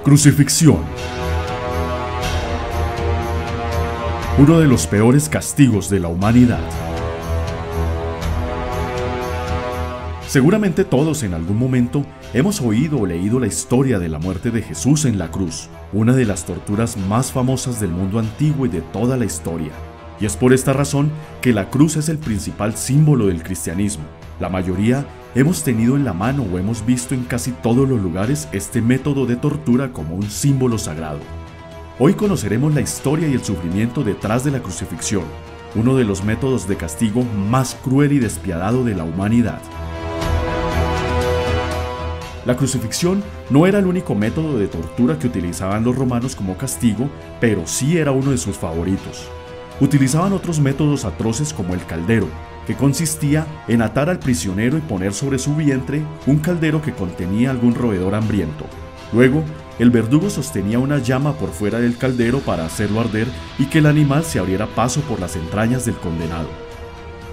Crucifixión. Uno de los peores castigos de la humanidad. Seguramente todos en algún momento hemos oído o leído la historia de la muerte de Jesús en la cruz, una de las torturas más famosas del mundo antiguo y de toda la historia. Y es por esta razón que la cruz es el principal símbolo del cristianismo. La mayoría hemos tenido en la mano o hemos visto en casi todos los lugares este método de tortura como un símbolo sagrado. Hoy conoceremos la historia y el sufrimiento detrás de la crucifixión, uno de los métodos de castigo más cruel y despiadado de la humanidad. La crucifixión no era el único método de tortura que utilizaban los romanos como castigo, pero sí era uno de sus favoritos. Utilizaban otros métodos atroces como el caldero, que consistía en atar al prisionero y poner sobre su vientre un caldero que contenía algún roedor hambriento. Luego, el verdugo sostenía una llama por fuera del caldero para hacerlo arder y que el animal se abriera paso por las entrañas del condenado.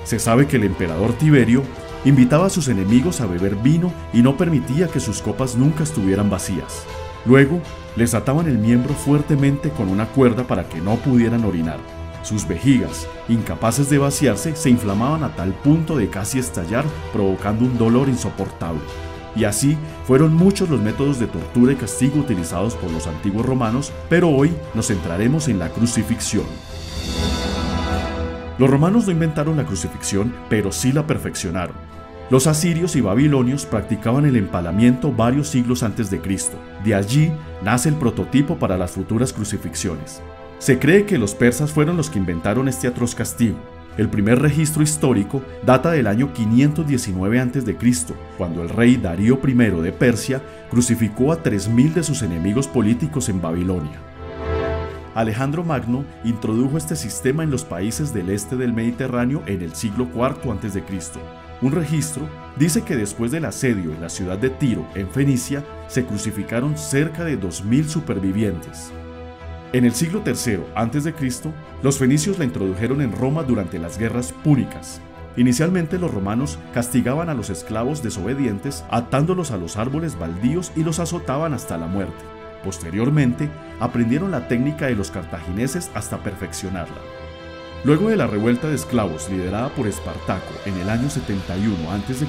Se sabe que el emperador Tiberio invitaba a sus enemigos a beber vino y no permitía que sus copas nunca estuvieran vacías. Luego, les ataban el miembro fuertemente con una cuerda para que no pudieran orinar. Sus vejigas, incapaces de vaciarse, se inflamaban a tal punto de casi estallar, provocando un dolor insoportable. Y así fueron muchos los métodos de tortura y castigo utilizados por los antiguos romanos, pero hoy nos centraremos en la crucifixión. Los romanos no inventaron la crucifixión, pero sí la perfeccionaron. Los asirios y babilonios practicaban el empalamiento varios siglos antes de Cristo. De allí nace el prototipo para las futuras crucifixiones. Se cree que los persas fueron los que inventaron este atroz castigo. El primer registro histórico data del año 519 a.C., cuando el rey Darío I de Persia crucificó a 3.000 de sus enemigos políticos en Babilonia. Alejandro Magno introdujo este sistema en los países del este del Mediterráneo en el siglo IV a.C. Un registro dice que después del asedio en la ciudad de Tiro, en Fenicia, se crucificaron cerca de 2.000 supervivientes. En el siglo III a.C., los fenicios la introdujeron en Roma durante las guerras púnicas. Inicialmente los romanos castigaban a los esclavos desobedientes atándolos a los árboles baldíos y los azotaban hasta la muerte. Posteriormente, aprendieron la técnica de los cartagineses hasta perfeccionarla. Luego de la revuelta de esclavos liderada por Espartaco en el año 71 a.C.,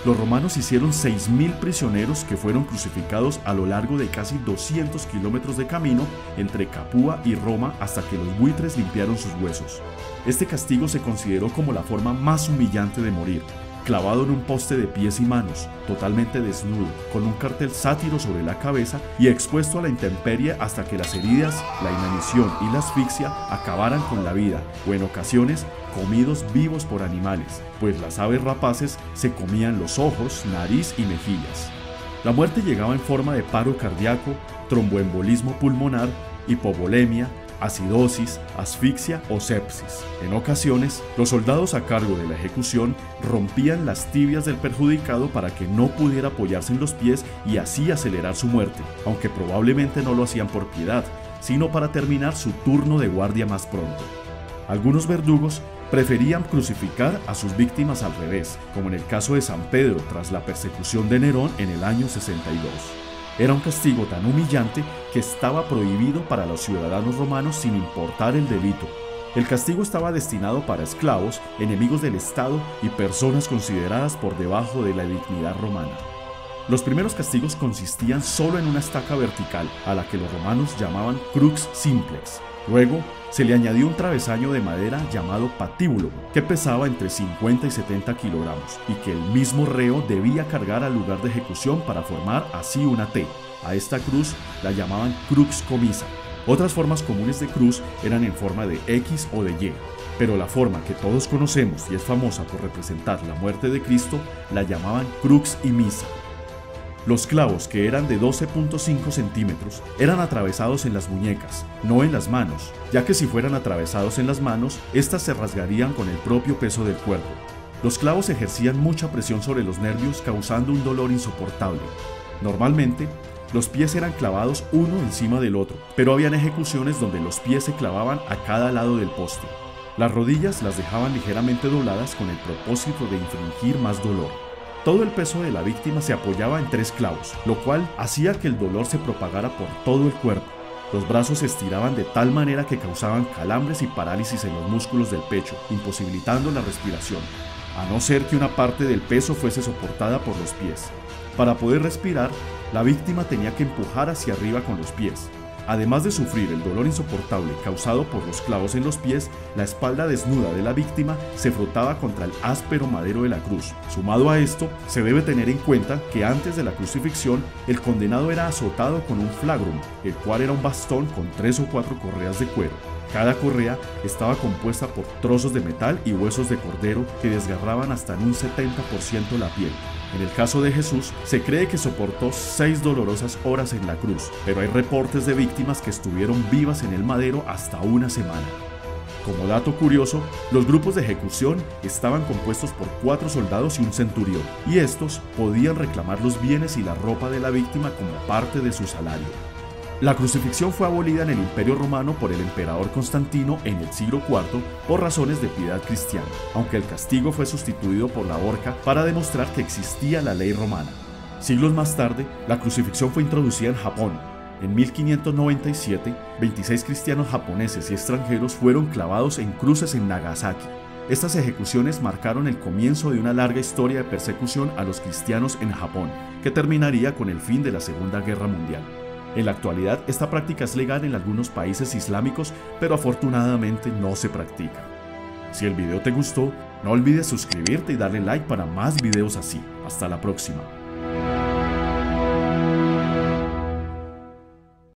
los romanos hicieron 6.000 prisioneros que fueron crucificados a lo largo de casi 200 kilómetros de camino entre Capua y Roma hasta que los buitres limpiaron sus huesos. Este castigo se consideró como la forma más humillante de morir. Clavado en un poste de pies y manos, totalmente desnudo, con un cartel sátiro sobre la cabeza y expuesto a la intemperie hasta que las heridas, la inanición y la asfixia acabaran con la vida, o en ocasiones comidos vivos por animales, pues las aves rapaces se comían los ojos, nariz y mejillas. La muerte llegaba en forma de paro cardíaco, tromboembolismo pulmonar, hipovolemia, acidosis, asfixia o sepsis. En ocasiones, los soldados a cargo de la ejecución rompían las tibias del perjudicado para que no pudiera apoyarse en los pies y así acelerar su muerte, aunque probablemente no lo hacían por piedad, sino para terminar su turno de guardia más pronto. Algunos verdugos preferían crucificar a sus víctimas al revés, como en el caso de San Pedro tras la persecución de Nerón en el año 62. Era un castigo tan humillante que estaba prohibido para los ciudadanos romanos sin importar el delito. El castigo estaba destinado para esclavos, enemigos del Estado y personas consideradas por debajo de la dignidad romana. Los primeros castigos consistían solo en una estaca vertical, a la que los romanos llamaban crux simplex. Luego, se le añadió un travesaño de madera llamado patíbulo, que pesaba entre 50 y 70 kilogramos, y que el mismo reo debía cargar al lugar de ejecución para formar así una T. A esta cruz la llamaban crux comisa. Otras formas comunes de cruz eran en forma de X o de Y, pero la forma que todos conocemos y es famosa por representar la muerte de Cristo la llamaban crux imisa. Los clavos, que eran de 12.5 centímetros, eran atravesados en las muñecas, no en las manos, ya que si fueran atravesados en las manos, éstas se rasgarían con el propio peso del cuerpo. Los clavos ejercían mucha presión sobre los nervios, causando un dolor insoportable. Normalmente, los pies eran clavados uno encima del otro, pero habían ejecuciones donde los pies se clavaban a cada lado del poste. Las rodillas las dejaban ligeramente dobladas con el propósito de infligir más dolor. Todo el peso de la víctima se apoyaba en 3 clavos, lo cual hacía que el dolor se propagara por todo el cuerpo. Los brazos se estiraban de tal manera que causaban calambres y parálisis en los músculos del pecho, imposibilitando la respiración, a no ser que una parte del peso fuese soportada por los pies. Para poder respirar, la víctima tenía que empujar hacia arriba con los pies. Además de sufrir el dolor insoportable causado por los clavos en los pies, la espalda desnuda de la víctima se frotaba contra el áspero madero de la cruz. Sumado a esto, se debe tener en cuenta que antes de la crucifixión, el condenado era azotado con un flagrum, el cual era un bastón con 3 o 4 correas de cuero. Cada correa estaba compuesta por trozos de metal y huesos de cordero que desgarraban hasta en un 70% la piel. En el caso de Jesús, se cree que soportó 6 dolorosas horas en la cruz, pero hay reportes de víctimas que estuvieron vivas en el madero hasta una semana. Como dato curioso, los grupos de ejecución estaban compuestos por 4 soldados y un centurión, y estos podían reclamar los bienes y la ropa de la víctima como parte de su salario. La crucifixión fue abolida en el Imperio Romano por el emperador Constantino en el siglo IV por razones de piedad cristiana, aunque el castigo fue sustituido por la horca para demostrar que existía la ley romana. Siglos más tarde, la crucifixión fue introducida en Japón. En 1597, 26 cristianos japoneses y extranjeros fueron clavados en cruces en Nagasaki. Estas ejecuciones marcaron el comienzo de una larga historia de persecución a los cristianos en Japón, que terminaría con el fin de la Segunda Guerra Mundial. En la actualidad, esta práctica es legal en algunos países islámicos, pero afortunadamente no se practica. Si el video te gustó, no olvides suscribirte y darle like para más videos así. Hasta la próxima.